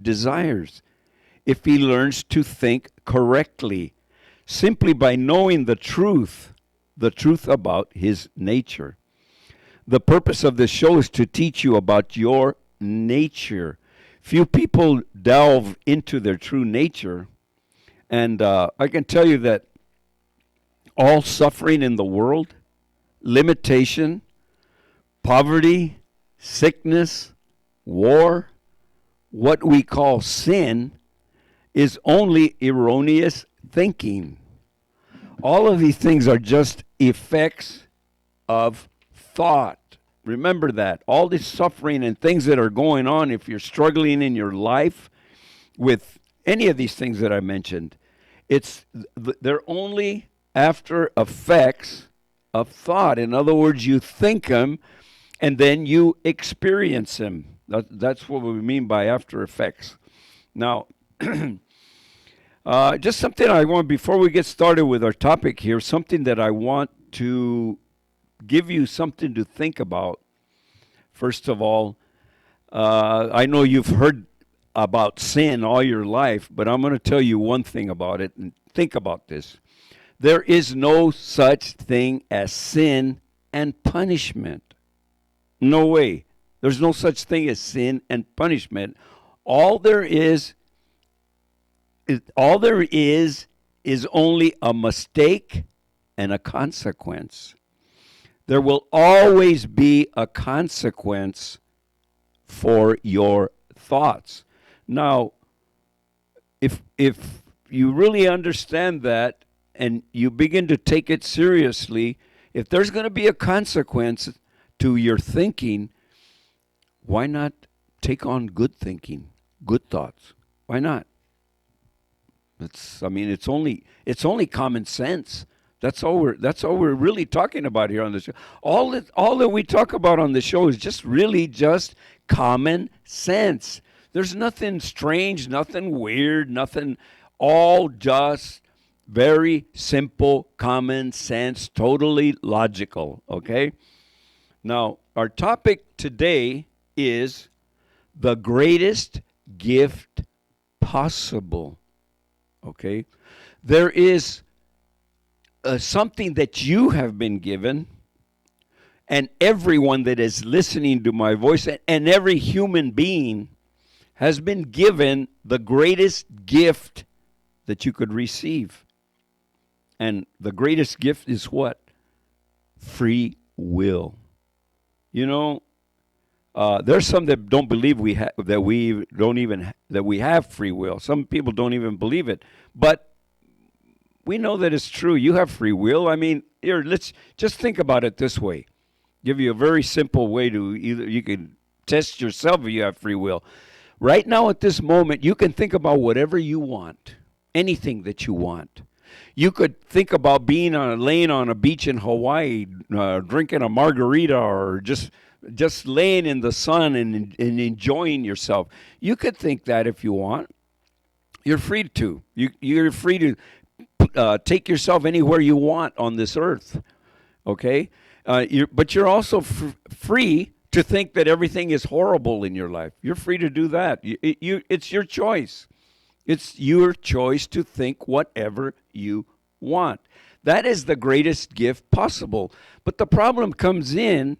desires if he learns to think correctly, simply by knowing the truth about his nature. The purpose of this show is to teach you about your nature. Few people delve into their true nature, and I can tell you that all suffering in the world, limitation, poverty, sickness, war, what we call sin, is only erroneous thinking. All of these things are just effects of thought. Remember that. All this suffering and things that are going on, if you're struggling in your life with any of these things that I mentioned, they're only after effects of thought. In other words, you think them and then you experience them. That's what we mean by after effects. Now, just something I want, before we get started with our topic here, something that I want to give you something to think about. First of all, I know you've heard about sin all your life, but I'm going to tell you one thing about it, and think about this. There is no such thing as sin and punishment. No way. There's no such thing as sin and punishment. All there is only a mistake and a consequence. There will always be a consequence for your thoughts. Now, if you really understand that and you begin to take it seriously, if there's going to be a consequence to your thinking, why not take on good thinking, good thoughts? Why not? It's only common sense. That's all we're really talking about here on the show. All that we talk about on the show is just common sense. There's nothing strange, nothing weird, nothing, all just very simple, common sense, totally logical, okay? Now, our topic today is the greatest gift possible, okay? There is something that you have been given, and everyone that is listening to my voice, and every human being has been given the greatest gift that you could receive. And the greatest gift is what? Free will. You know, there's some that don't believe we have free will. Some people don't even believe it, but we know that it's true. You have free will. I mean, here, let's just think about it this way. Give you a very simple way to you can test yourself if you have free will. Right now at this moment, you can think about whatever you want, anything that you want. You could think about laying on a beach in Hawaii, drinking a margarita, or just laying in the sun and enjoying yourself. You could think that if you want. You're free to. You're free to take yourself anywhere you want on this earth, okay? But you're also free to think that everything is horrible in your life. You're free to do that. It's your choice. It's your choice to think whatever you want. That is the greatest gift possible. But the problem comes in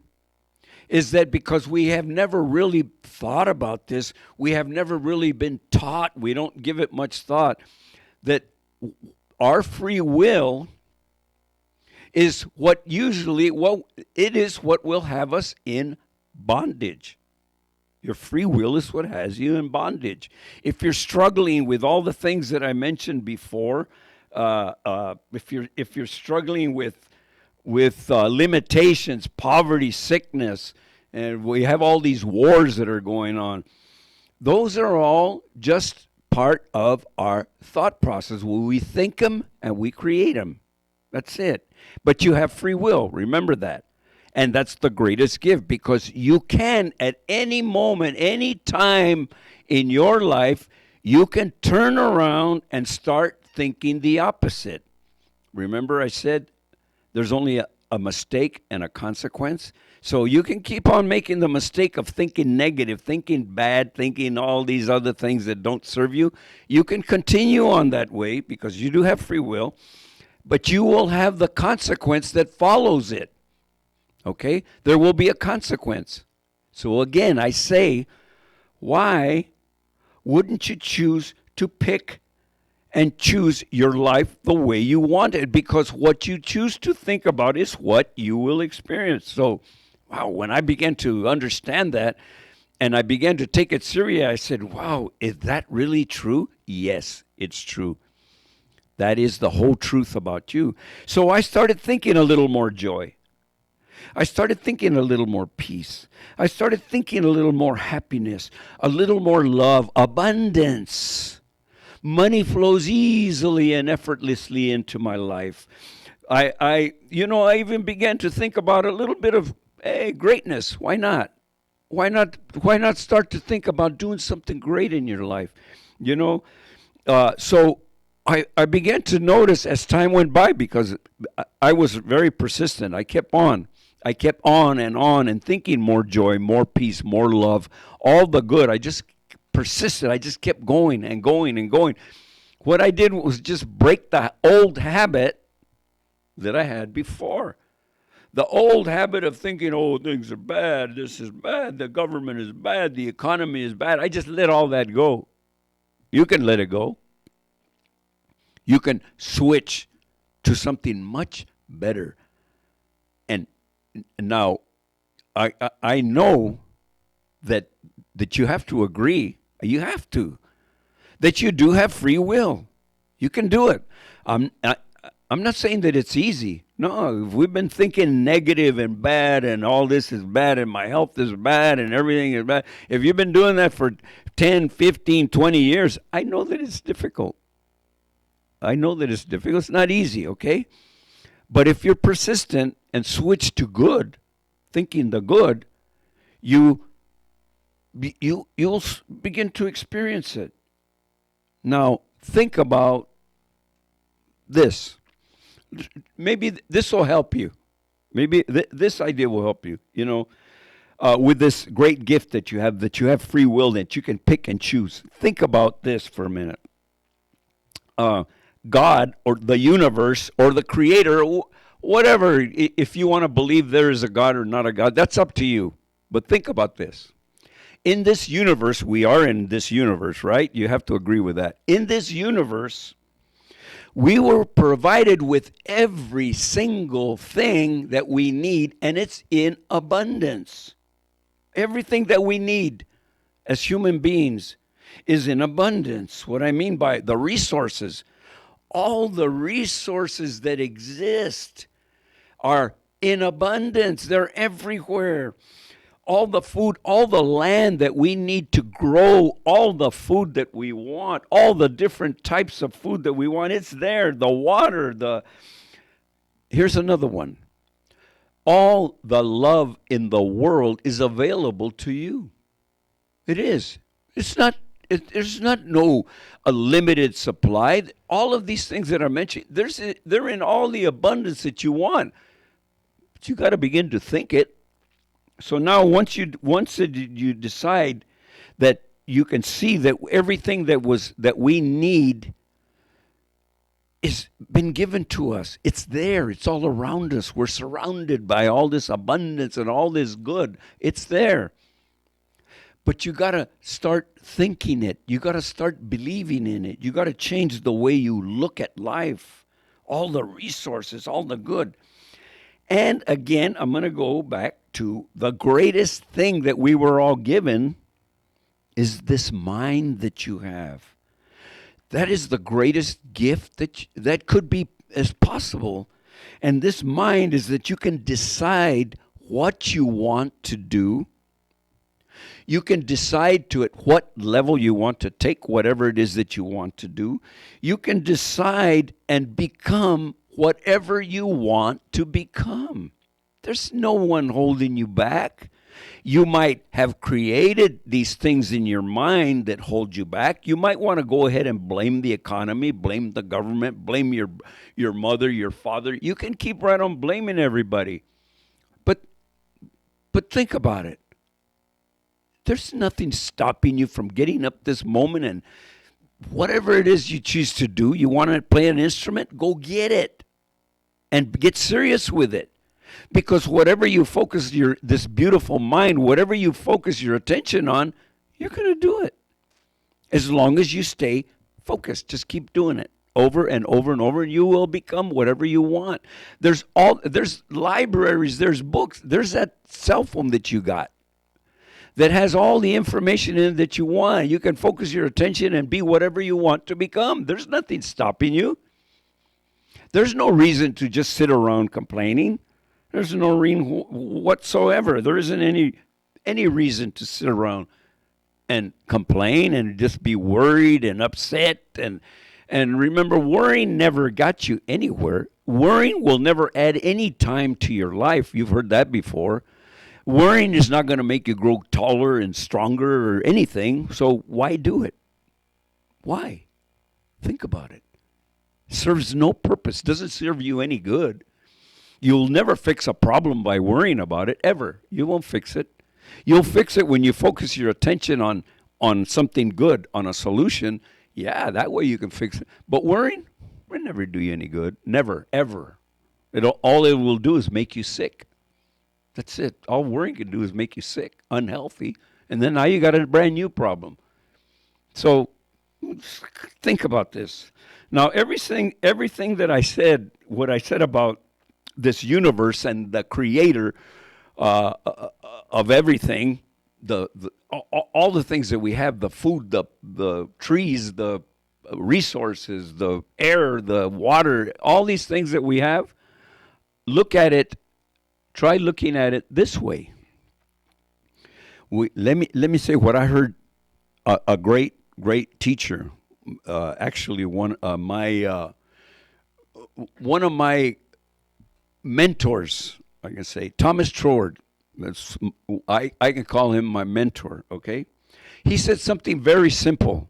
is that because we have never really thought about this, we have never really been taught, we don't give it much thought, that our free will is what will have us in bondage. Your free will is what has you in bondage. If you're struggling with all the things that I mentioned before, if you're struggling with limitations, poverty, sickness, and we have all these wars that are going on, those are all just part of our thought process. We think them and we create them. That's it. But you have free will. Remember that. And that's the greatest gift, because you can, at any moment, any time in your life, you can turn around and start thinking the opposite. Remember I said there's only a mistake and a consequence. So you can keep on making the mistake of thinking negative, thinking bad, thinking all these other things that don't serve you. You can continue on that way because you do have free will, but you will have the consequence that follows it. Okay? There will be a consequence. So again, I say, why wouldn't you choose to pick and choose your life the way you want it? Because what you choose to think about is what you will experience. So, wow, when I began to understand that and I began to take it serious, I said, wow, is that really true? Yes, it's true. That is the whole truth about you. So I started thinking a little more joy. I started thinking a little more peace. I started thinking a little more happiness, a little more love, abundance. Money flows easily and effortlessly into my life. I even began to think about a little bit of, hey, greatness. Why not? Why not start to think about doing something great in your life? So I began to notice as time went by, because I was very persistent. I kept on and thinking more joy, more peace, more love, all the good. I just persisted. I just kept going and going and going. What I did was just break the old habit that I had before. The old habit of thinking, oh, things are bad, this is bad, the government is bad, the economy is bad. I just let all that go. You can let it go. You can switch to something much better. And now, I know that you have to agree. You have to. That you do have free will. You can do it. I'm not saying that it's easy. No, if we've been thinking negative and bad and all this is bad and my health is bad and everything is bad, if you've been doing that for 10, 15, 20 years, I know that it's difficult. It's not easy, okay? But if you're persistent and switch to good, thinking the good, you'll begin to experience it. Now, think about this. Maybe this will help you. Maybe this idea will help you, with this great gift that you have free will, that you can pick and choose. Think about this for a minute. God or the universe or the creator, whatever, if you want to believe there is a God or not a God, that's up to you. But think about this. In this universe, we are in this universe, right? You have to agree with that. In this universe, we were provided with every single thing that we need, and it's in abundance. Everything that we need as human beings is in abundance. What I mean by the resources, all the resources that exist are in abundance. They're everywhere. All the food, all the land that we need to grow, all the food that we want, all the different types of food that we want, it's there. The water, here's another one. All the love in the world is available to you. It is. There's not a limited supply. All of these things that are mentioned, they're in all the abundance that you want. But you got to begin to think it. So now once you decide that you can see that everything that we need is been given to us. It's there. It's all around us. We're surrounded by all this abundance and all this good. It's there. But you got to start thinking it. You got to start believing in it. You got to change the way you look at life. All the resources, all the good. And again, I'm going to go back to the greatest thing that we were all given is this mind that you have. That is the greatest gift that could be as possible. And this mind is that you can decide what you want to do. You can decide to at what level you want to take whatever it is that you want to do. You can decide and become whatever you want to become. There's no one holding you back. You might have created these things in your mind that hold you back. You might want to go ahead and blame the economy, blame the government, blame your mother, your father. You can keep right on blaming everybody. But think about it. There's nothing stopping you from getting up this moment and whatever it is you choose to do. You want to play an instrument? Go get it and get serious with it. Because whatever you focus this beautiful mind, whatever you focus your attention on, you're going to do it. As long as you stay focused, just keep doing it over and over and over, and you will become whatever you want. There's libraries, there's books, there's that cell phone that you got that has all the information in it that you want. You can focus your attention and be whatever you want to become. There's nothing stopping you. There's no reason to just sit around complaining. There's no reason whatsoever. There isn't any reason to sit around and complain and just be worried and upset. And remember, worrying never got you anywhere. Worrying will never add any time to your life. You've heard that before. Worrying is not going to make you grow taller and stronger or anything. So why do it? Why? Think about it. Serves no purpose. Doesn't serve you any good. You'll never fix a problem by worrying about it, ever. You won't fix it. You'll fix it when you focus your attention on something good, on a solution. Yeah, that way you can fix it. But worrying will never do you any good. Never, ever. All it will do is make you sick. That's it. All worrying can do is make you sick, unhealthy, and then now you got a brand new problem. So think about this. Now, everything that I said, what I said about this universe and the creator of everything, all the things that we have, the food, the trees, the resources, the air, the water, all these things that we have, try looking at it this way. Let me say what I heard a great teacher, actually one of my mentors, I can say, Thomas Trord. I can call him my mentor, okay? He said something very simple,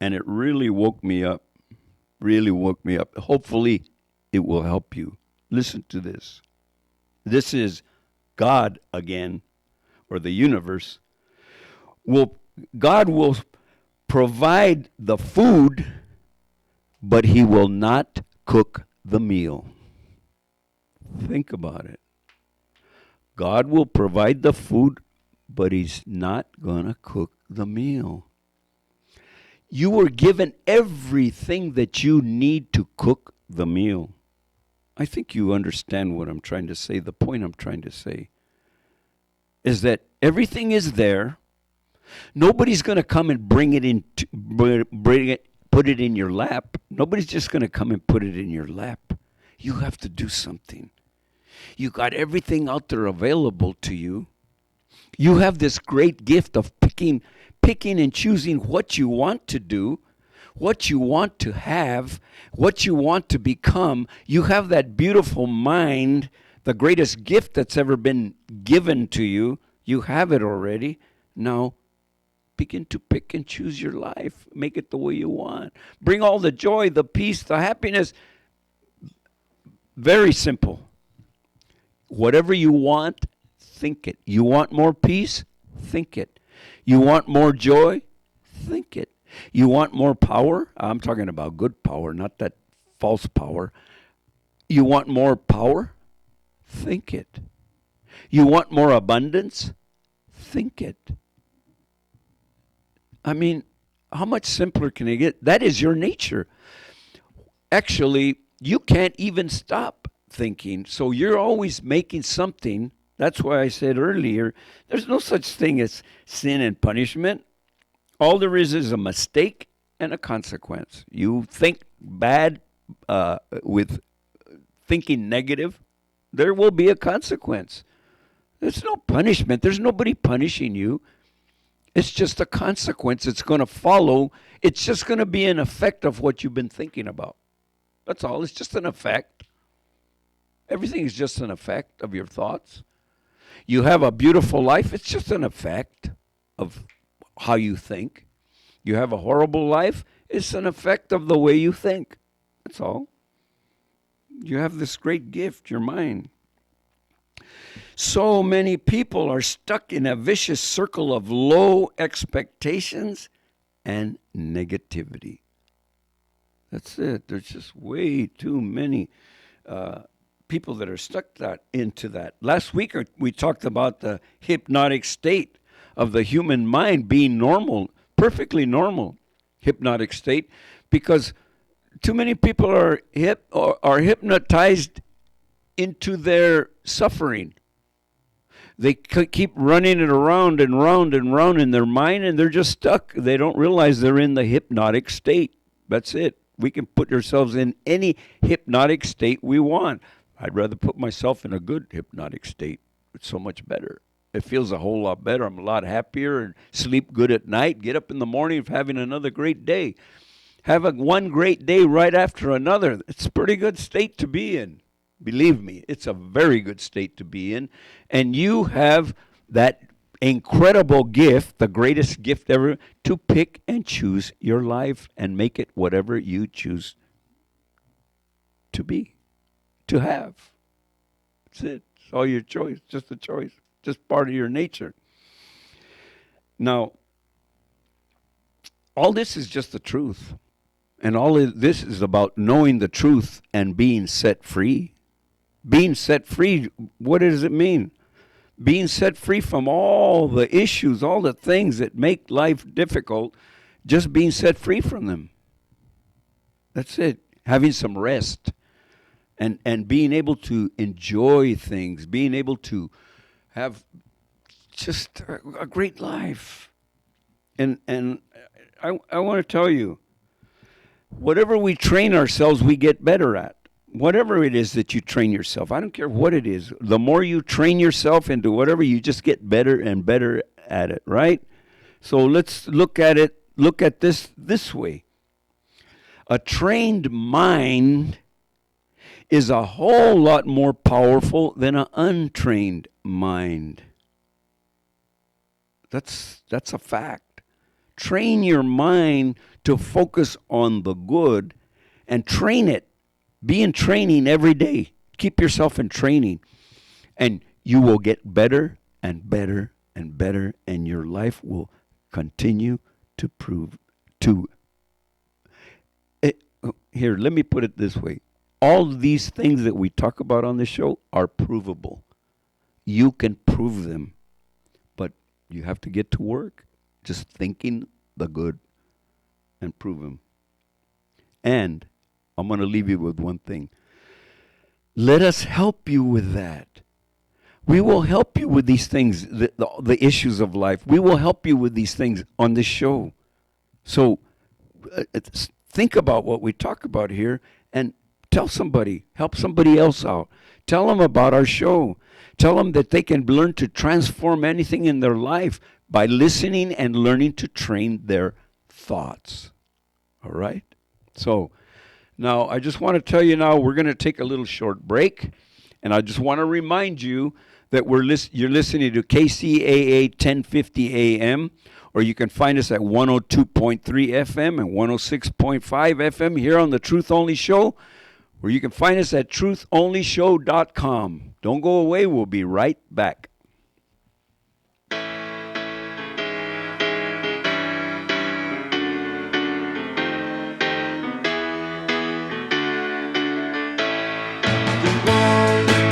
and it really woke me up. Hopefully, it will help you. Listen to this. This is God again, or the universe. God will provide the food, but he will not cook the meal. Think about it. God will provide the food, but he's not going to cook the meal. You were given everything that you need to cook the meal. I think you understand what I'm trying to say. The point I'm trying to say is that everything is there. Nobody's going to come and put it in your lap. Nobody's just going to come and put it in your lap. You have to do something. You got everything out there available to you. You have this great gift of picking and choosing what you want to do, what you want to have, what you want to become. You have that beautiful mind, the greatest gift that's ever been given to you. You have it already. Now, begin to pick and choose your life. Make it the way you want. Bring all the joy, the peace, the happiness. Very simple. Whatever you want, think it. You want more peace? Think it. You want more joy? Think it. You want more power? I'm talking about good power, not that false power. You want more power? Think it. You want more abundance? Think it. I mean, how much simpler can it get? That is your nature. Actually, you can't even stop thinking. So you're always making something. That's why I said earlier, there's no such thing as sin and punishment. All there is a mistake and a consequence. You think bad with thinking negative, there will be a consequence. There's no punishment. There's nobody punishing you. It's just a consequence. It's going to follow. It's just going to be an effect of what you've been thinking about. That's all. It's just an effect. Everything is just an effect of your thoughts. You have a beautiful life. It's just an effect of how you think. You have a horrible life. It's an effect of the way you think. That's all. You have this great gift, your mind. So many people are stuck in a vicious circle of low expectations and negativity. That's it. There's just way too many people that are stuck into that. Last week we talked about the hypnotic state of the human mind being normal, perfectly normal hypnotic state, because too many people are hypnotized into their suffering. They keep running it around and round and round in their mind, and they're just stuck. They don't realize they're in the hypnotic state. That's it. We can put ourselves in any hypnotic state we want. I'd rather put myself in a good hypnotic state. It's so much better. It feels a whole lot better. I'm a lot happier and sleep good at night. Get up in the morning having another great day. Have one great day right after another. It's a pretty good state to be in. Believe me, it's a very good state to be in. And you have that incredible gift, the greatest gift ever, to pick and choose your life and make it whatever you choose to be, to have. That's it. It's all your choice, just a choice, just part of your nature. Now, all this is just the truth. And all of this is about knowing the truth and being set free. Being set free, what does it mean? Being set free from all the issues, all the things that make life difficult, just being set free from them. That's it. Having some rest and being able to enjoy things, being able to have just a great life. And I want to tell you, whatever we train ourselves, we get better at. Whatever it is that you train yourself, I don't care what it is. The more you train yourself into whatever, you just get better and better at it, right? So let's look at this way. A trained mind is a whole lot more powerful than an untrained mind. That's a fact. Train your mind to focus on the good and train it. Be in training every day. Keep yourself in training. And you will get better and better and better, and your life will continue to prove to. Here, let me put it this way. All these things that we talk about on the show are provable. You can prove them. But you have to get to work just thinking the good and prove them. And I'm going to leave you with one thing. Let us help you with that. We will help you with these things, the issues of life. We will help you with these things on this show. So think about what we talk about here and tell somebody, help somebody else out. Tell them about our show. Tell them that they can learn to transform anything in their life by listening and learning to train their thoughts. All right? So now, I just want to tell you now, we're going to take a little short break. And I just want to remind you that you're listening to KCAA 1050 AM, or you can find us at 102.3 FM and 106.5 FM here on the Truth Only Show, or you can find us at truthonlyshow.com. Don't go away. We'll be right back.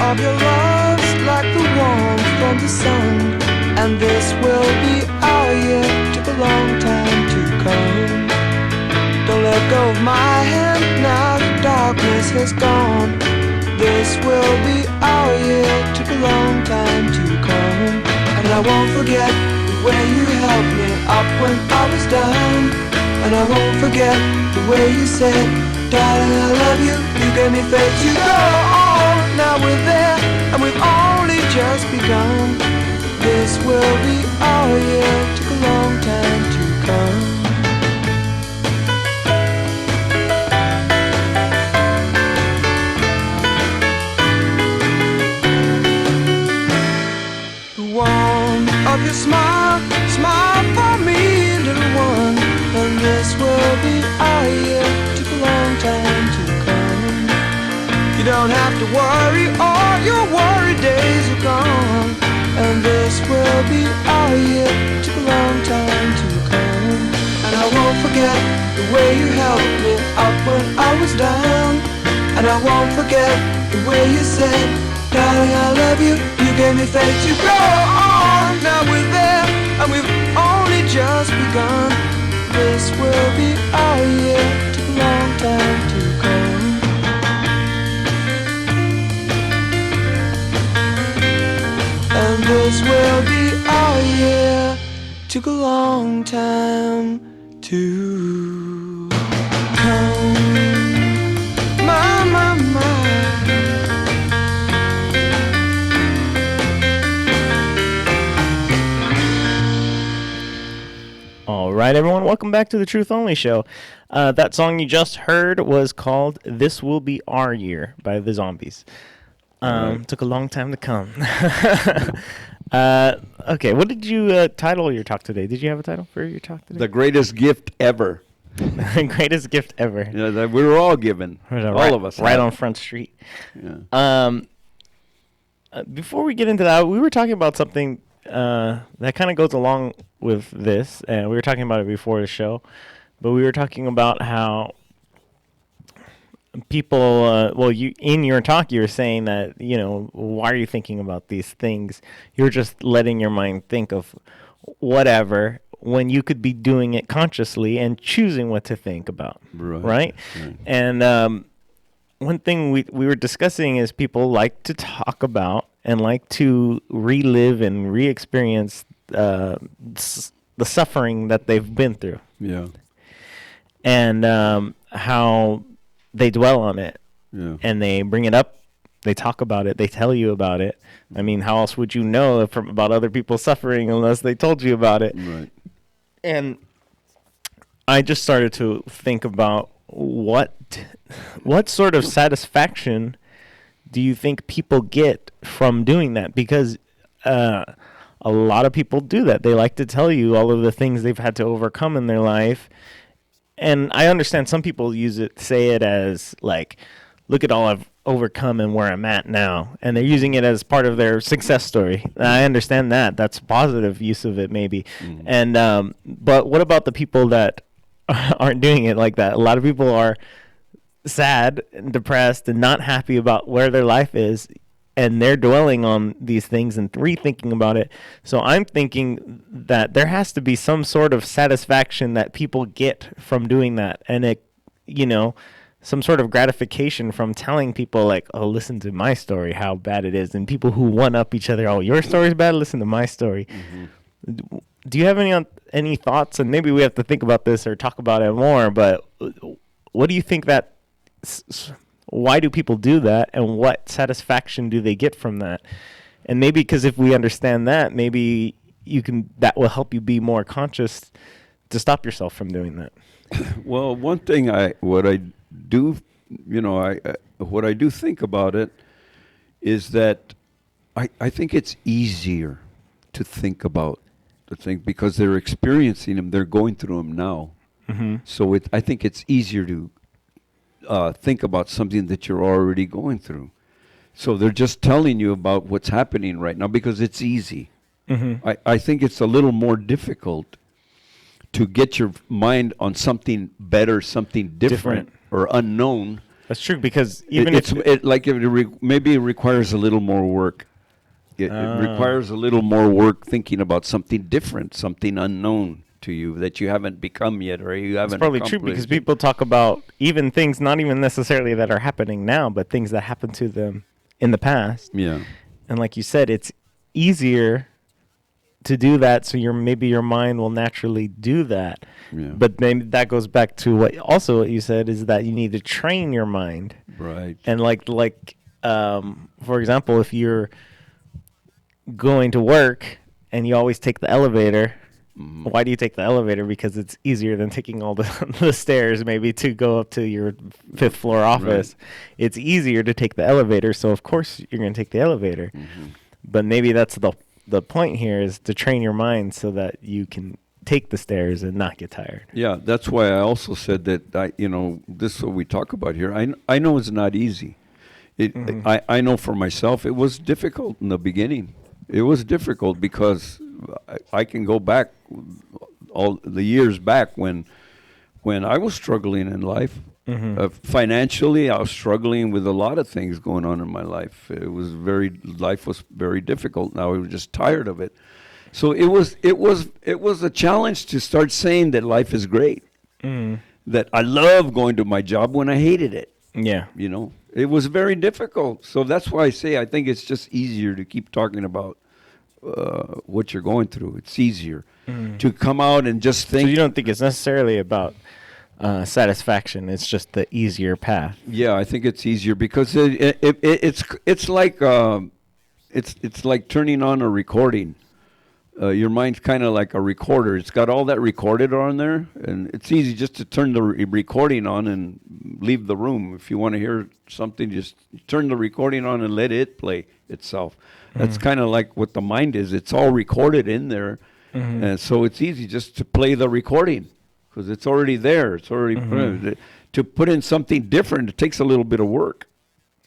Of your love's like the warmth from the sun, and this will be our year. Took a long time to come. Don't let go of my hand now, the darkness has gone. This will be our year. Took a long time to come, and I won't forget the way you helped me up when I was down, and I won't forget the way you said, darling, I love you. You gave me faith to go on. Now we're there, and we've only just begun. This will be our year. Took a long time to come. will be our year. Took a long time to come. You don't have to worry, all your worry days are gone. And this will be our year. Took a long time to come. And I won't forget the way you helped me up when I was down. And I won't forget the way you said, darling, I love you. You gave me faith to go on. Now we're there, and we've only just begun. This will be our year. Took a long time to come. And this will be our year. Took a long time to come. My. All right, everyone, welcome back to the Truth Only Show. That song you just heard was called This Will Be Our Year by the Zombies. Took a long time to come. Okay, what did you title your talk today? Did you have a title for your talk today? The greatest gift ever. The greatest gift ever. Yeah, that we were all given. All of us. Right on Front Street. Yeah. Before we get into that, we were talking about something that kind of goes along with this, and we were talking about it before the show, but we were talking about how people, you in your talk, you were saying that, why are you thinking about these things? You're just letting your mind think of whatever when you could be doing it consciously and choosing what to think about, right? And one thing we were discussing is people like to talk about and like to relive and re-experience the suffering that they've been through. Yeah. And how they dwell on it. Yeah. And they bring it up. They talk about it. They tell you about it. I mean, how else would you know about other people suffering unless they told you about it? Right. And I just started to think about what sort of satisfaction do you think people get from doing that? Because a lot of people do that. They like to tell you all of the things they've had to overcome in their life. And I understand some people say it as like, look at all I've overcome and where I'm at now. And they're using it as part of their success story. And I understand that. That's positive use of it, maybe. Mm. And but what about the people that aren't doing it like that? A lot of people are sad and depressed and not happy about where their life is, and they're dwelling on these things and rethinking about it. So I'm thinking that there has to be some sort of satisfaction that people get from doing that, and it, some sort of gratification from telling people like, oh, listen to my story, how bad it is, and people who one up each other, oh, your story's bad, listen to my story. Mm-hmm. Do you have any thoughts? And maybe we have to think about this or talk about it more, but what do you think why do people do that, and what satisfaction do they get from that? And maybe because if we understand that, maybe that will help you be more conscious to stop yourself from doing that. Well, one thing what I do think about it is that I think it's easier to think about the thing because they're experiencing them, they're going through them now. Mm-hmm. So I think it's easier to think about something that you're already going through. So they're just telling you about what's happening right now because it's easy. Mm-hmm. I think it's a little more difficult to get your mind on something better, something different. Or unknown. That's true, because maybe it requires a little more work. It requires a little more work thinking about something different, something unknown to you that you haven't become yet, or you haven't. It's probably true, because people talk about even things not even necessarily that are happening now, but things that happened to them in the past. Yeah. And like you said, it's easier to do that, so maybe your mind will naturally do that. Yeah. But maybe that goes back to what you said, is that you need to train your mind. Right. And for example, if you're going to work and you always take the elevator, mm-hmm. Why do you take the elevator? Because it's easier than taking all the stairs maybe to go up to your 5th floor office. Right. It's easier to take the elevator, so of course you're going to take the elevator. Mm-hmm. But maybe that's the point here, is to train your mind so that you can take the stairs and not get tired. Yeah, that's why I also said that this is what we talk about here. I know it's not easy. I know for myself it was difficult in the beginning. It was difficult because I can go back all the years back when I was struggling in life. Financially, I was struggling with a lot of things going on in my life. Life was very difficult. And I was just tired of it. So it was a challenge to start saying that life is great. That I love going to my job when I hated it. Yeah. It was very difficult. So that's why I say I think it's just easier to keep talking about what you're going through. It's easier to come out and just think. So you don't think it's necessarily about satisfaction? It's just the easier path. Yeah, I think it's easier because it's like it's like turning on a recording. Your mind's kind of like a recorder. It's got all that recorded on there, and it's easy just to turn the recording on and leave the room. If you want to hear something, just turn the recording on and let it play itself. That's kind of like what the mind is. It's all recorded in there, and so it's easy just to play the recording because it's already there. It's already to put in something different. It takes a little bit of work.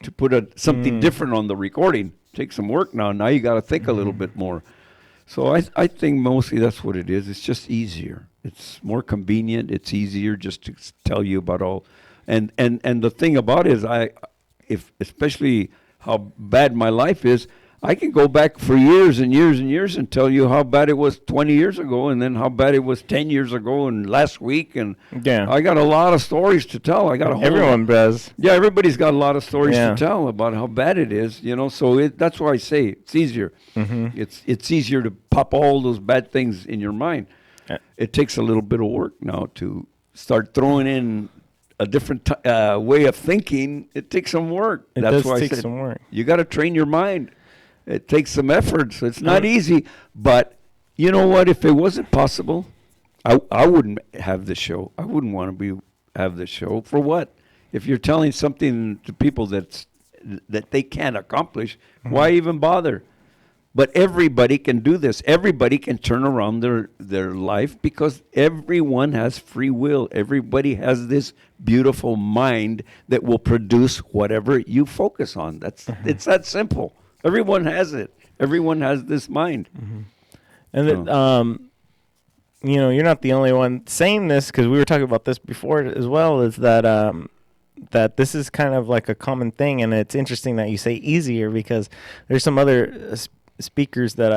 To put something different on the recording takes some work now. Now you got to think a little bit more. So I think mostly that's what it is. It's just easier. It's more convenient. It's easier just to tell you about all. And the thing about it is especially how bad my life is, I can go back for years and years and years and tell you how bad it was 20 years ago and then how bad it was 10 years ago and last week. And I got a lot of stories to tell. Everyone does. Yeah, everybody's got a lot of stories to tell about how bad it is, So that's why I say it's easier. It's easier to pop all those bad things in your mind. It takes a little bit of work now to start throwing in a different way of thinking. It takes some work. That's why I said some work. You got to train your mind. It takes some effort, so it's not easy. But you know what? If it wasn't possible, I wouldn't have this show. I wouldn't want to have this show. For what? If you're telling something to people that they can't accomplish, why even bother? But everybody can do this. Everybody can turn around their life because everyone has free will. Everybody has this beautiful mind that will produce whatever you focus on. It's that simple. Everyone has it. Everyone has this mind. And you're not the only one saying this because we were talking about this before as well. Is that this is kind of like a common thing, and it's interesting that you say easier because there's some other speakers that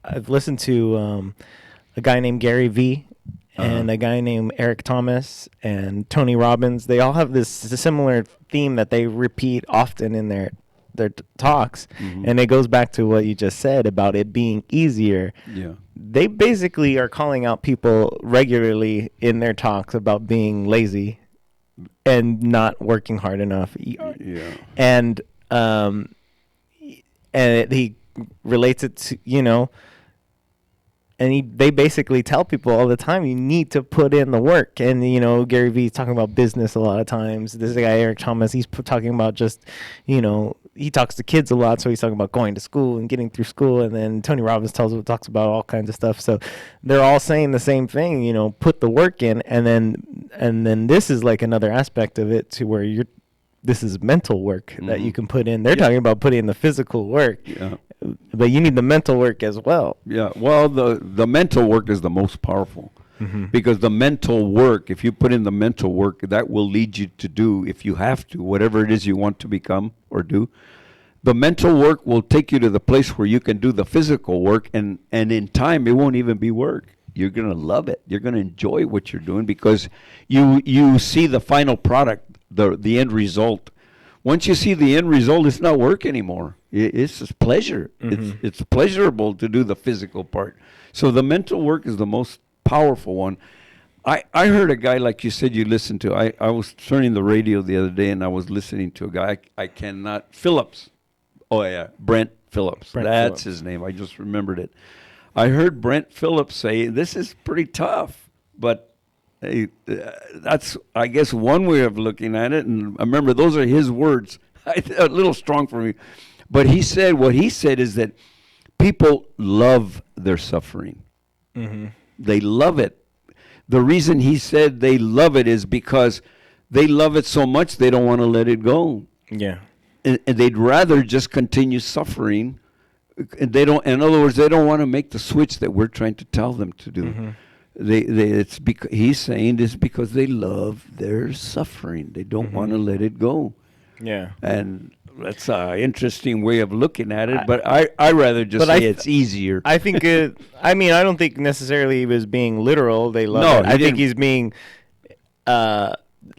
I've listened to. A guy named Gary Vee and a guy named Eric Thomas and Tony Robbins. They all have this similar theme that they repeat often in their talks, and it goes back to what you just said about it being easier. They basically are calling out people regularly in their talks about being lazy and not working hard enough. And he relates it to and they basically tell people all the time, you need to put in the work. And, Gary Vee's talking about business a lot of times. This guy, Eric Thomas, he's talking about just, he talks to kids a lot. So he's talking about going to school and getting through school. And then Tony Robbins talks about all kinds of stuff. So they're all saying the same thing, put the work in. And then this is like another aspect of it to where this is mental work that you can put in. They're talking about putting in the physical work. But you need the mental work as well. Yeah, well, the mental work is the most powerful because the mental work, if you put in the mental work, that will lead you to do, if you have to, whatever it is you want to become or do. The mental work will take you to the place where you can do the physical work, and in time, it won't even be work. You're going to love it. You're going to enjoy what you're doing because you see the final product, the end result. Once you see the end result, it's not work anymore. It's just pleasure. It's pleasurable to do the physical part. So the mental work is the most powerful one. I heard a guy, like you said you listened to. I was turning the radio the other day, and I was listening to a guy. Phillips. Oh, yeah, Brent Phillips. That's his name. I just remembered it. I heard Brent Phillips say, this is pretty tough, but hey, that's, I guess, one way of looking at it. And I remember those are his words. A little strong for me. But he said, what he said is that people love their suffering. They love it. The reason he said they love it is because they love it so much they don't want to let it go. Yeah. And they'd rather just continue suffering. And they don't. In other words, they don't want to make the switch that we're trying to tell them to do. Mm-hmm. It's because he's saying this because they love their suffering. They don't want to let it go. Yeah. And that's an interesting way of looking at it. But I rather just say it's easier. I think it. I mean, I don't think necessarily he was being literal. They love it. I think he's being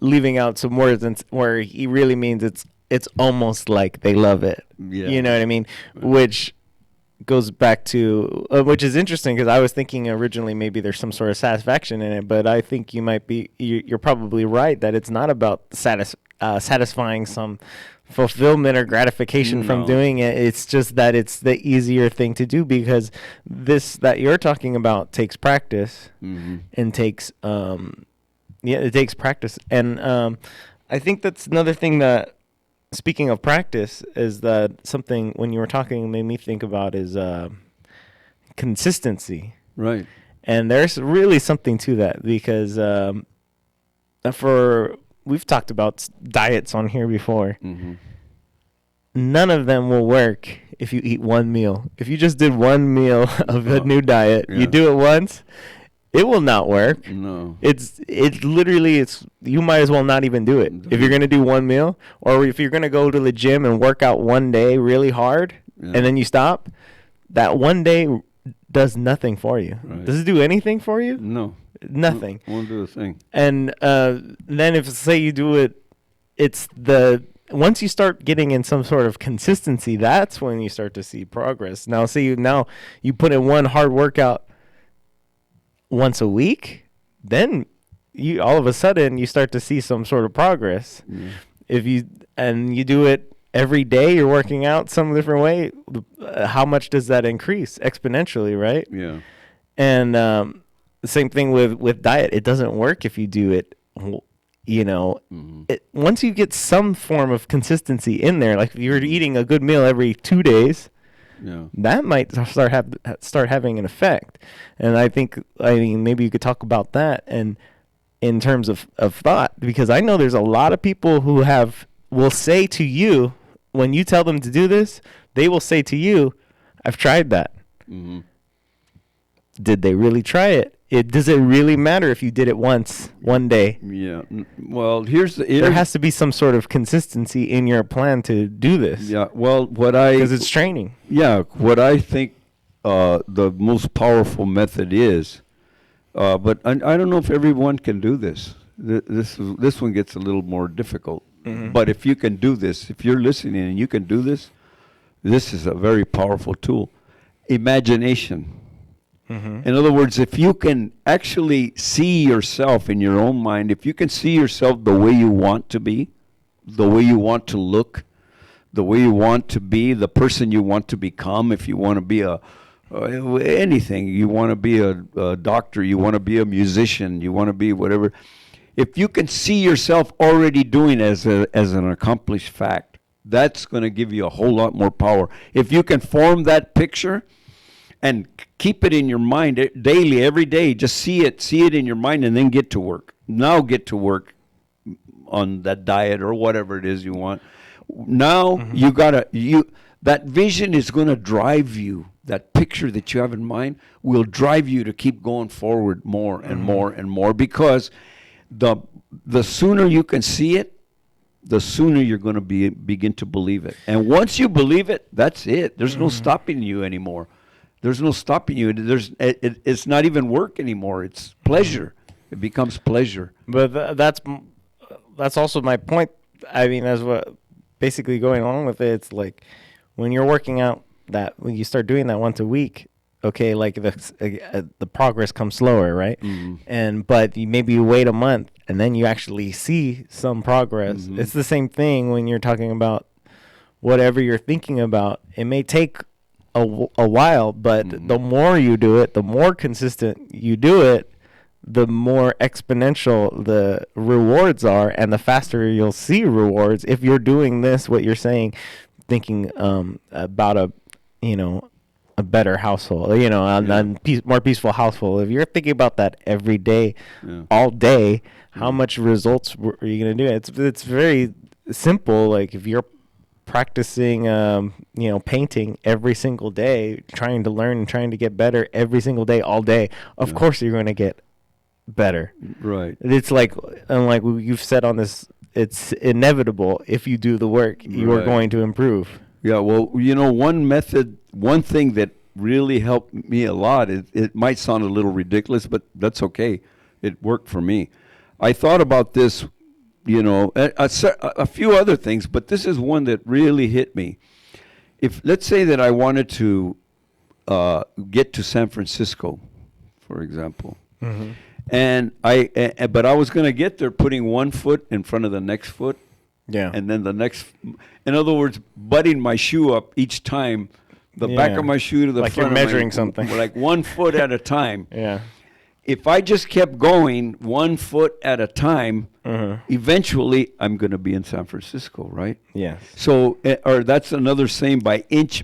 leaving out some words where he really means it's almost like they love it. Yeah. You know what I mean? Which goes back to which is interesting because I was thinking originally maybe there's some sort of satisfaction in it, but I think you're probably right that it's not about satisfying some fulfillment or gratification from doing it. It's just that it's the easier thing to do because this that you're talking about takes practice and takes it takes practice. And I think that's another thing that, speaking of practice, is that something when you were talking made me think about is consistency. Right. And there's really something to that because we've talked about diets on here before. Mm-hmm. None of them will work if you eat one meal. If you just did one meal of a new diet, you do it once, it will not work. No. It's literally you might as well not even do it. If you're going to do one meal, or if you're going to go to the gym and work out one day really hard and then you stop, that one day does nothing for you. Right. Does it do anything for you? No. Nothing. Won't do a thing. And then if say you do it, once you start getting in some sort of consistency, that's when you start to see progress. Now you put in one hard workout once a week, then you all of a sudden you start to see some sort of progress. If you do it every day, you're working out some different way, how much does that increase? Exponentially, right? Yeah. And the same thing with diet. It doesn't work if you do it, once you get some form of consistency in there, like if you're eating a good meal every 2 days, that might start having an effect. And I mean, maybe you could talk about that and in terms of thought, because I know there's a lot of people who will say to you, when you tell them to do this, they will say to you, I've tried that. Mm-hmm. Did they really try it? Does it really matter if you did it once, one day? Yeah. Well, there has to be some sort of consistency in your plan to do this. Yeah. Well, because it's training. Yeah. What I think the most powerful method is, but I don't know if everyone can do this. This one gets a little more difficult. Mm-hmm. But if you can do this, if you're listening and you can do this, this is a very powerful tool. Imagination. Mm-hmm. In other words, if you can actually see yourself in your own mind, if you can see yourself the way you want to be, the way you want to look, the way you want to be, the person you want to become, if you want to be anything, you want to be a doctor, you want to be a musician, you want to be whatever. If you can see yourself already doing as an accomplished fact, that's going to give you a whole lot more power. If you can form that picture and keep it in your mind daily, every day, just see it in your mind, and then get to work. Now get to work on that diet or whatever it is you want. Now that vision is going to drive you. That picture that you have in mind will drive you to keep going forward more and more and more, because the sooner you can see it, the sooner you're going to begin to believe it. And once you believe it, that's it. There's no stopping you anymore. There's no stopping you. It's not even work anymore. It's pleasure. It becomes pleasure. But that's also my point. I mean, as what basically going along with it, it's like when you're working out, that when you start doing that once a week, okay, like the progress comes slower, right? Mm-hmm. But maybe you wait a month and then you actually see some progress. Mm-hmm. It's the same thing when you're talking about whatever you're thinking about. It may take a while, but the more you do it, the more consistent you do it, the more exponential the rewards are, and the faster you'll see rewards if you're doing this, what you're saying, thinking about a better household, you know, more peaceful household. If you're thinking about that every day, all day, how much results are you going to do? It's very simple. Like if you're practicing, painting every single day, trying to learn and trying to get better every single day, all day, of course you're going to get better. Right. It's like, unlike you've said on this, it's inevitable. If you do the work, you are going to improve. Yeah, well, one thing that really helped me a lot, it might sound a little ridiculous, but that's okay. It worked for me. I thought about this, a few other things, but this is one that really hit me. If, let's say that I wanted to get to San Francisco, for example, and but I was going to get there putting one foot in front of the next foot. Yeah. And then the next, in other words, butting my shoe up each time, the back of my shoe to the like front. Like you're measuring something. Like 1 foot at a time. Yeah. If I just kept going 1 foot at a time, eventually I'm going to be in San Francisco, right? Yes. So, or that's another saying, by inch,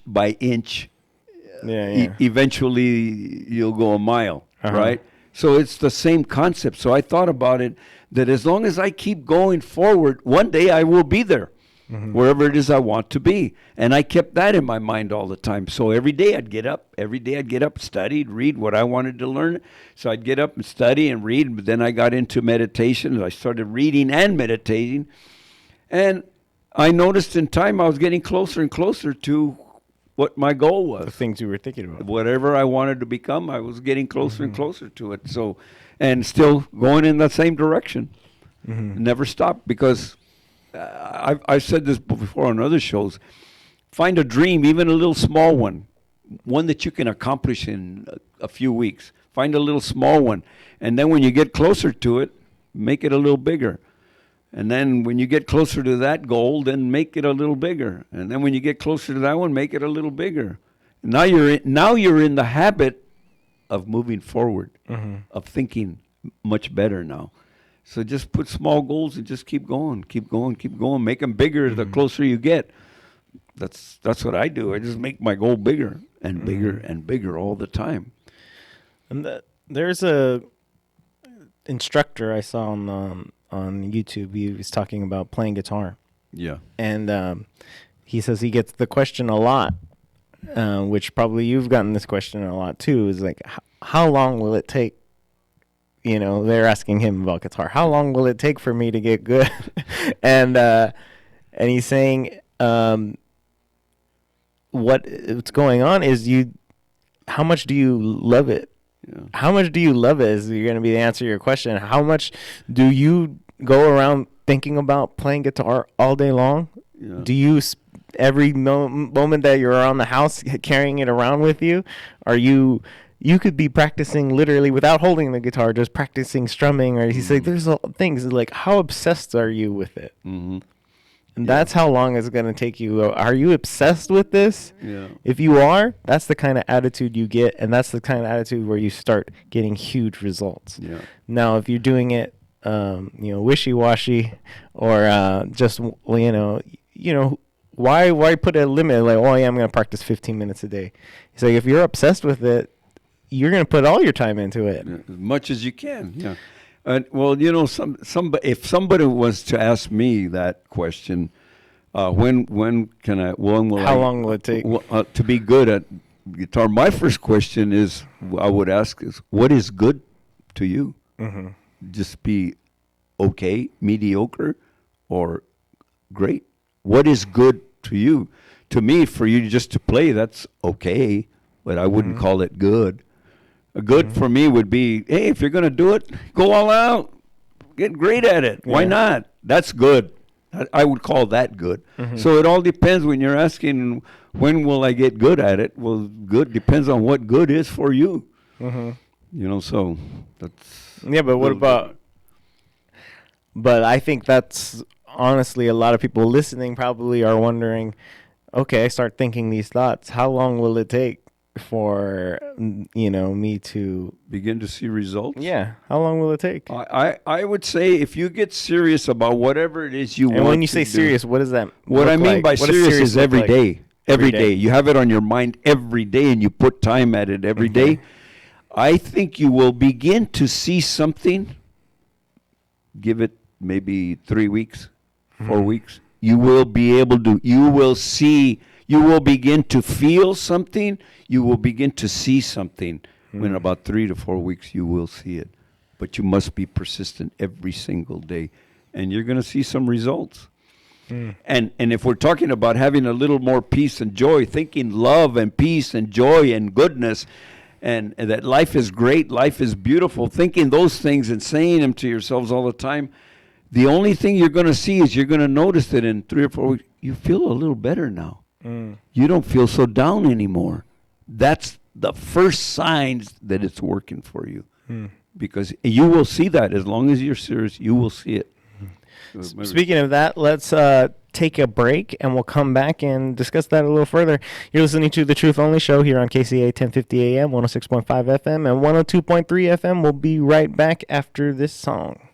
eventually you'll go a mile, right? So it's the same concept. So I thought about it, that as long as I keep going forward, one day I will be there, wherever it is I want to be. And I kept that in my mind all the time. So every day I'd get up, study, read what I wanted to learn. So I'd get up and study and read, but then I got into meditation. I started reading and meditating. And I noticed in time I was getting closer and closer to what my goal was. The things you were thinking about. Whatever I wanted to become, I was getting closer and closer to it. So, and still going in that same direction. Never stopped, because I've said this before on other shows. Find a dream, even a little small one that you can accomplish in a few weeks. Find a little small one. And then when you get closer to it, make it a little bigger. And then when you get closer to that goal, then make it a little bigger. And then when you get closer to that one, make it a little bigger. Now you're in the habit of moving forward, of thinking much better now. So just put small goals and just keep going. Make them bigger the closer you get. That's what I do. I just make my goal bigger and bigger and bigger all the time. And there's a instructor I saw on YouTube. He was talking about playing guitar. Yeah. And he says he gets the question a lot, which probably you've gotten this question a lot too, is like, how long will it take? You know, they're asking him about guitar. How long will it take for me to get good? and he's saying what's going on is how much do you love it? Yeah. How much do you love it is going to be the answer to your question. How much do you go around thinking about playing guitar all day long? Yeah. Do you every moment that you're around the house carrying it around with you? Are you could be practicing literally without holding the guitar, just practicing strumming, or he's like, there's things like, how obsessed are you with it? And that's how long it's going to take you. Are you obsessed with this? Yeah. If you are, that's the kind of attitude you get, and that's the kind of attitude where you start getting huge results. Yeah. Now, if you're doing it, wishy-washy, or just, why put a limit? Like, oh yeah, I'm going to practice 15 minutes a day. It's like, if you're obsessed with it, you're going to put all your time into it. As much as you can, yeah. If somebody was to ask me that question, when will How long will it take to be good at guitar? My first question I would ask is, what is good to you? Just be okay, mediocre, or great? What is good to you? To me, for you just to play, that's okay, but I wouldn't call it good. Good for me would be, hey, if you're going to do it, go all out. Get great at it. Why not? That's good. I would call that good. So it all depends when you're asking, when will I get good at it? Well, good depends on what good is for you. So that's... Yeah, but what about... But I think that's, honestly, a lot of people listening probably are wondering, okay, I start thinking these thoughts. How long will it take for me to begin to see results? Yeah. How long will it take? I would say, if you get serious about whatever it is you want to do. And when you say serious, what does that What I mean by serious is every day. every Every day. day. You have it on your mind every day, and you put time at it every day. I think you will begin to see something. Give it maybe 3 weeks, 4 weeks. You will be able to, you will see, you will begin to feel something. You will begin to see something. In about 3 to 4 weeks, you will see it. But you must be persistent every single day. And you're going to see some results. And if we're talking about having a little more peace and joy, thinking love and peace and joy and goodness, and that life is great, life is beautiful, thinking those things and saying them to yourselves all the time, the only thing you're going to see is you're going to notice that in 3 or 4 weeks, you feel a little better now. You don't feel so down anymore. That's the first signs that it's working for you. Because you will see that. As long as you're serious, you will see it. Speaking of that, let's take a break, and we'll come back and discuss that a little further. You're listening to The Truth Only Show here on KCAA 1050 AM, 106.5 FM, and 102.3 FM. We'll be right back after this song.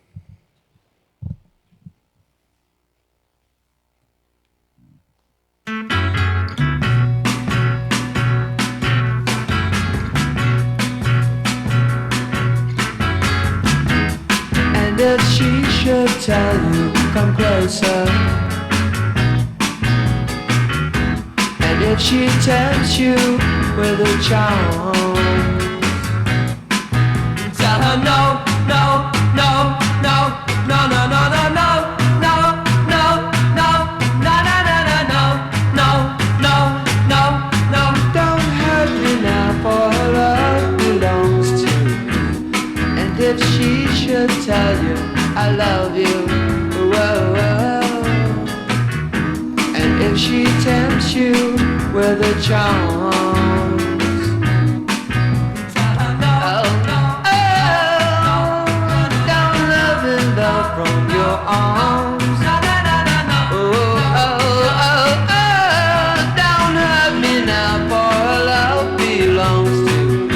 And if she should tell you, come closer. And if she tempts you with a charm, tell her no, no, no, no, no, no, no, no, no, no, no, no, no, no, no, no, no, no. Don't hurt me now, for her love belongs to me. And if she should tell you I love you, whoa, whoa. And if she tempts you with a charm, don't love and love from your arms. Don't hurt me now, for her love belongs to me.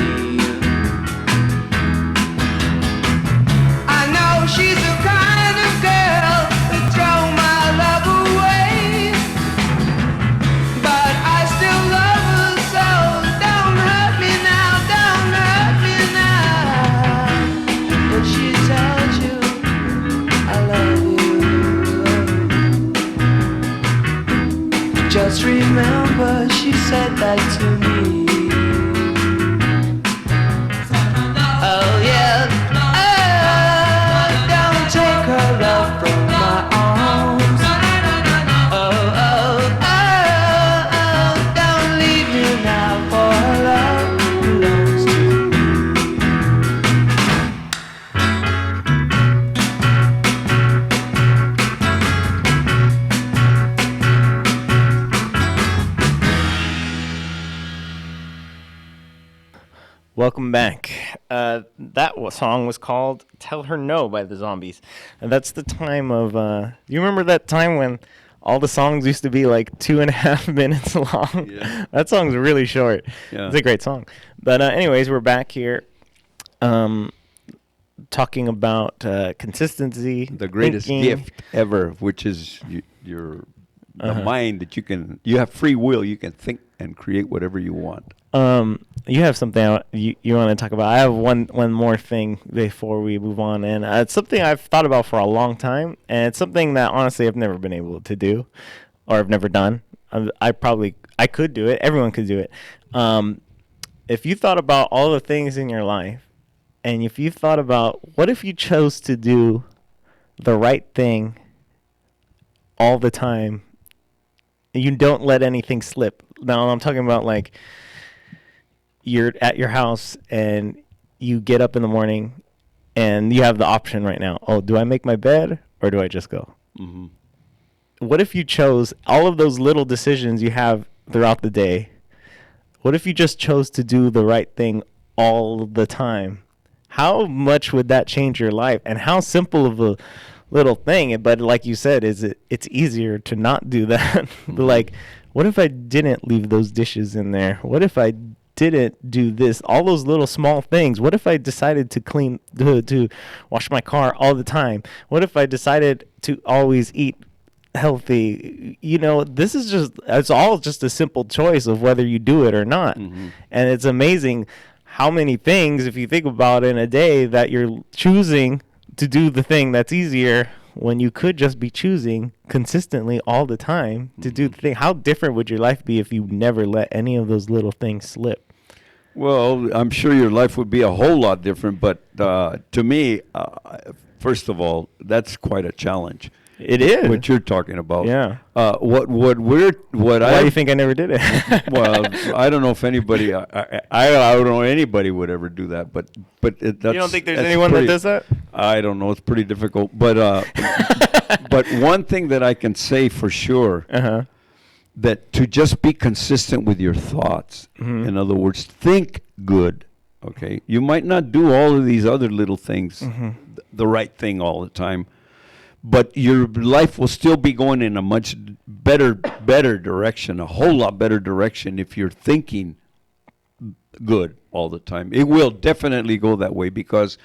I know she's the kind of girl who throw my love away, but I still love her so. Don't hurt me now, don't hurt me now. But she tells you I love you. Just remember she said that to me. Oh yeah. Don't take her love from my arms. Don't leave me now, for her love belongs to me. Welcome back. Song was called Tell Her No by the Zombies. And that's the time of, you remember that time when all the songs used to be like 2.5 minutes long? Yeah. That song's really short. Yeah. It's a great song. But anyways, we're back here talking about consistency. The greatest thinking. gift ever, which is your the mind that you have free will. You can think and create whatever you want. You have something you want to talk about. I have one more thing before we move on, and it's something I've thought about for a long time, and it's something that honestly I've never been able to do, or I've never done. I could do it. Everyone could do it. If you thought about all the things in your life, and if you thought about what if you chose to do the right thing all the time, you don't let anything slip. Now I'm talking about like you're at your house and you get up in the morning and you have the option right now. Oh, do I make my bed or do I just go? Mm-hmm. What if you chose all of those little decisions you have throughout the day? What if you just chose to do the right thing all the time? How much would that change your life? And how simple of a little thing, but like you said, it's easier to not do that. But like, what if I didn't leave those dishes in there? What if I didn't do this? All those little small things. What if I decided to to wash my car all the time? What if I decided to always eat healthy. This is it's all just a simple choice of whether you do it or not. Mm-hmm. And it's amazing how many things, if you think about it in a day, that you're choosing to do the thing that's easier when you could just be choosing consistently all the time to do the thing. How different would your life be if you never let any of those little things slip? Well, I'm sure your life would be a whole lot different, but to me, first of all, that's quite a challenge. It is what you're talking about. Yeah. Why do you think I never did it? Well, I don't know if anybody, I don't know anybody would ever do that, but that's, you don't think there's anyone that does that? I don't know. It's pretty difficult, but but one thing that I can say for sure, that to just be consistent with your thoughts. Mm-hmm. In other words, think good. Okay, you might not do all of these other little things, the right thing all the time, but your life will still be going in a much better direction, a whole lot better direction if you're thinking good all the time. It will definitely go that way because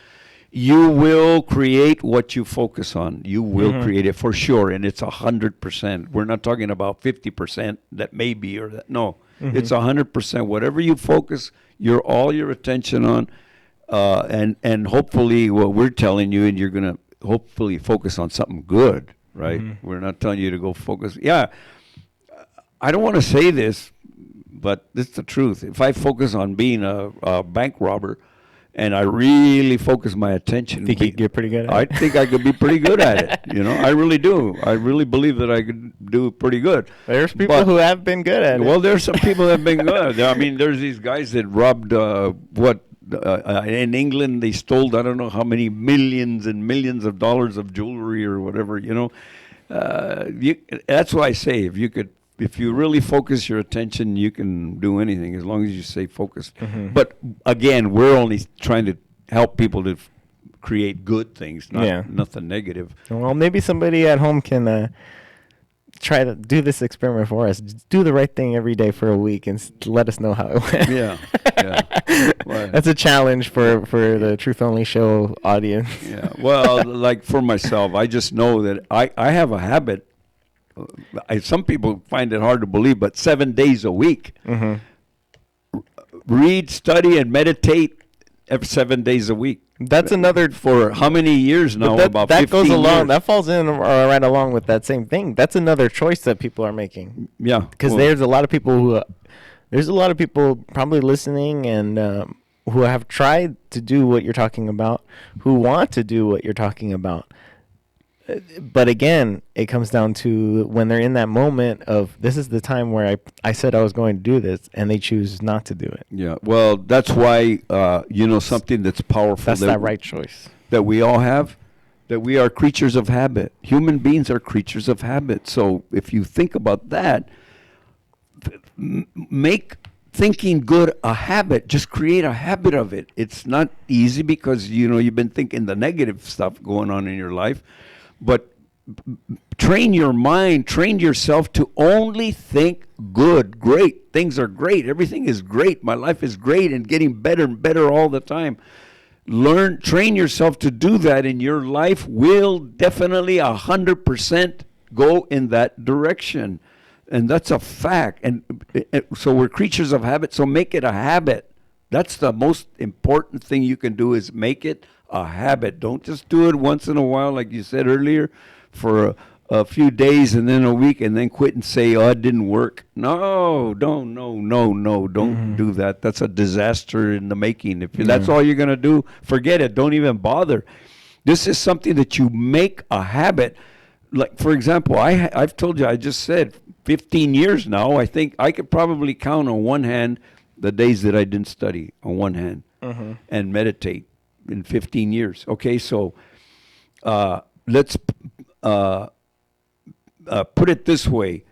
you will create what you focus on. You will create it for sure, and it's 100%. We're not talking about 50% that may be or that. No, it's 100%. Whatever you focus all your attention on, and hopefully what we're telling you, and you're going to hopefully focus on something good, right? We're not telling you to go focus. Yeah, I don't want to say this, but this is the truth. If I focus on being a bank robber, and I really focus my attention, think you get pretty good at it? I think I could be pretty good at it. I really do. I really believe that I could do pretty good. There's people who have been good at it. Well, there's some people that have been good. I mean, there's these guys that robbed in England, they stole I don't know how many millions and millions of dollars of jewelry or whatever. That's why I say if you really focus your attention, you can do anything as long as you stay focused. But again, we're only trying to help people to create good things, nothing negative. Well, maybe somebody at home can try to do this experiment for us. Just do the right thing every day for a week and let us know how it went. Yeah. Well, that's a challenge for the Truth Only Show audience. Yeah. Well, like for myself, I just know that I have a habit. Some people find it hard to believe, but 7 days a week. Read, study, and meditate 7 days a week. That's another for how many years now? About 15 goes along. years. That falls in right along with that same thing. That's another choice that people are making. Yeah, because there's a lot of people probably listening and who have tried to do what you're talking about, who want to do what you're talking about. But again, it comes down to when they're in that moment of this is the time where I said I was going to do this, and they choose not to do it. Yeah, well, that's why, something that's powerful. That's that right choice. That we all have, that we are creatures of habit. Human beings are creatures of habit. So if you think about that, make thinking good a habit. Just create a habit of it. It's not easy because, you've been thinking the negative stuff going on in your life. But train your mind, train yourself to only think good, great. Things are great. Everything is great. My life is great and getting better and better all the time. Train yourself to do that, and your life will definitely 100% go in that direction. And that's a fact. And so we're creatures of habit, so make it a habit. That's the most important thing you can do is make it a habit. Don't just do it once in a while, like you said earlier, for a few days and then a week and then quit and say, oh, it didn't work. No, don't do that. That's a disaster in the making. If that's all you're going to do, forget it. Don't even bother. This is something that you make a habit. Like, for example, I've told you, I just said 15 years now, I think I could probably count on one hand the days that I didn't study on one hand and meditate in 15 years. Okay, so let's put it this way.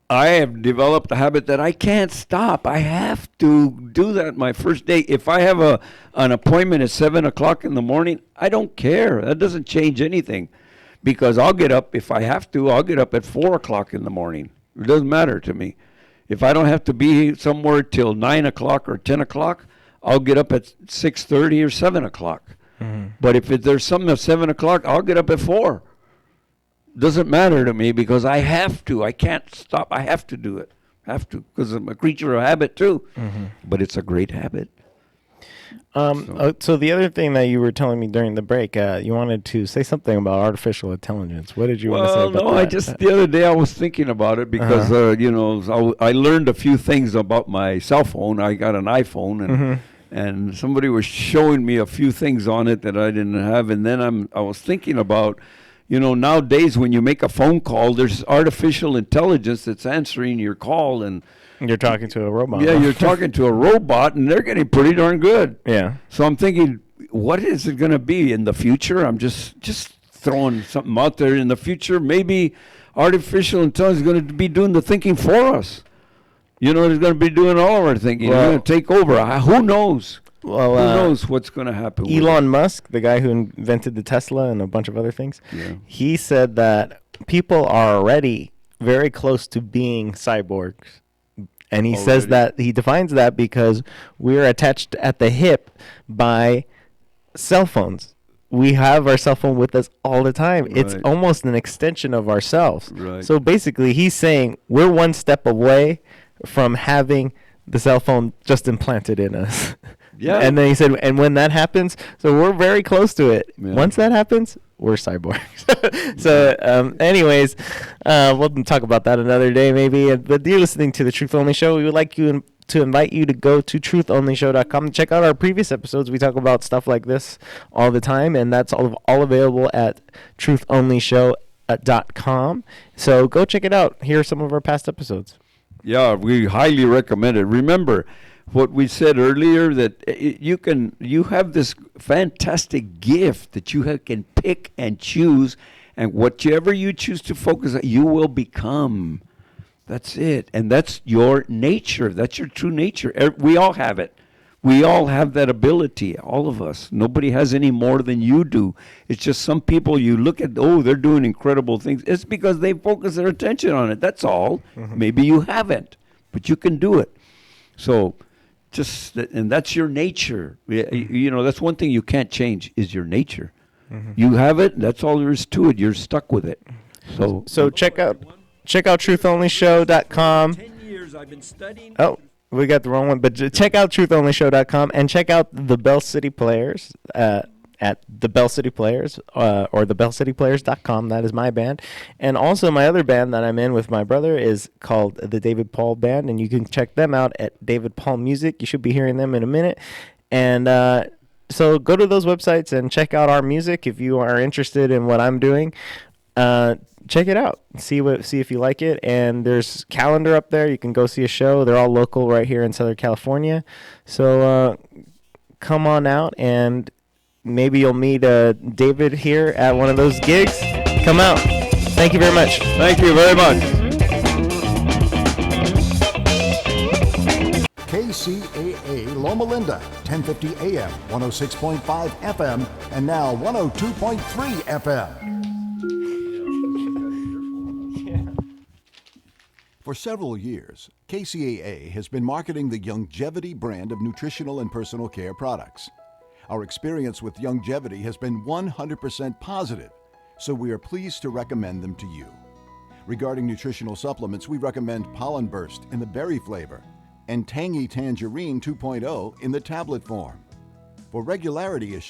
I have developed a habit that I can't stop. I have to do that my first day. If I have an appointment at 7 o'clock in the morning, I don't care. That doesn't change anything because I'll get up, if I have to, I'll get up at 4 o'clock in the morning. It doesn't matter to me. If I don't have to be somewhere till 9 o'clock or 10 o'clock, I'll get up at 6:30 or 7 o'clock. But if there's something at 7 o'clock, I'll get up at 4. doesn't matter to me because I have to. I can't stop. I have to do it. Have to, because I'm a creature of habit too. But it's a great habit. So the other thing that you were telling me during the break, you wanted to say something about artificial intelligence. What did you want to say Well, about no, that? I just the other day I was thinking about it because I learned a few things about my cell phone. I got an iPhone, and somebody was showing me a few things on it that I didn't have, and then I was thinking about, nowadays when you make a phone call, there's artificial intelligence that's answering your call, and You're talking to a robot. yeah, you're talking to a robot, and they're getting pretty darn good. Yeah. So I'm thinking, what is it going to be in the future? I'm just throwing something out there. In the future, maybe artificial intelligence is going to be doing the thinking for us. It's going to be doing all of our thinking. Well, It's going to take over. Who knows? Well, Who knows what's going to happen? with Elon Musk, the guy who invented the Tesla and a bunch of other things, he said that people are already very close to being cyborgs. And he says that he defines that because we're attached at the hip by cell phones. We have our cell phone with us all the time. Right. It's almost an extension of ourselves. Right. So basically, he's saying we're one step away from having the cell phone just implanted in us. Yeah. And then he said, and when that happens, so we're very close to it. Yeah. Once that happens, we're cyborgs. So, anyways, we'll talk about that another day, maybe. But you're listening to the Truth Only Show. We would like to invite you to go to truthonlyshow.com and check out our previous episodes. We talk about stuff like this all the time, and that's all available at truthonlyshow.com. So go check it out. Here are some of our past episodes. Yeah, we highly recommend it. Remember what we said earlier, that you have this fantastic gift that you can pick and choose, and whatever you choose to focus on, you will become. That's it. And that's your nature. That's your true nature. We all have it. We all have that ability, all of us. Nobody has any more than you do. It's just some people you look at, they're doing incredible things. It's because they focus their attention on it. That's all. Maybe you haven't, but you can do it. So and that's your nature. That's one thing you can't change is your nature. You have it. That's all there is to it. You're stuck with it. So check out truthonlyshow.com. 10 years I've been studying. Oh, we got the wrong one. But check out truthonlyshow.com and check out the Bell City Players at the Bell City Players or thebellcityplayers.com. That is my band. And also my other band that I'm in with my brother is called the David Paul Band, and you can check them out at David Paul Music. You should be hearing them in a minute. And so go to those websites and check out our music if you are interested in what I'm doing. Check it out. See if you like it. And there's calendar up there. You can go see a show. They're all local right here in Southern California. So come on out, and maybe you'll meet David here at one of those gigs. Come out. Thank you very much. Thank you very much. KCAA Loma Linda, 1050 AM, 106.5 FM, and now 102.3 FM. For several years, KCAA has been marketing the Youngevity brand of nutritional and personal care products. Our experience with Youngevity has been 100% positive, so we are pleased to recommend them to you. Regarding nutritional supplements, we recommend Pollen Burst in the berry flavor and Tangy Tangerine 2.0 in the tablet form. For regularity issues,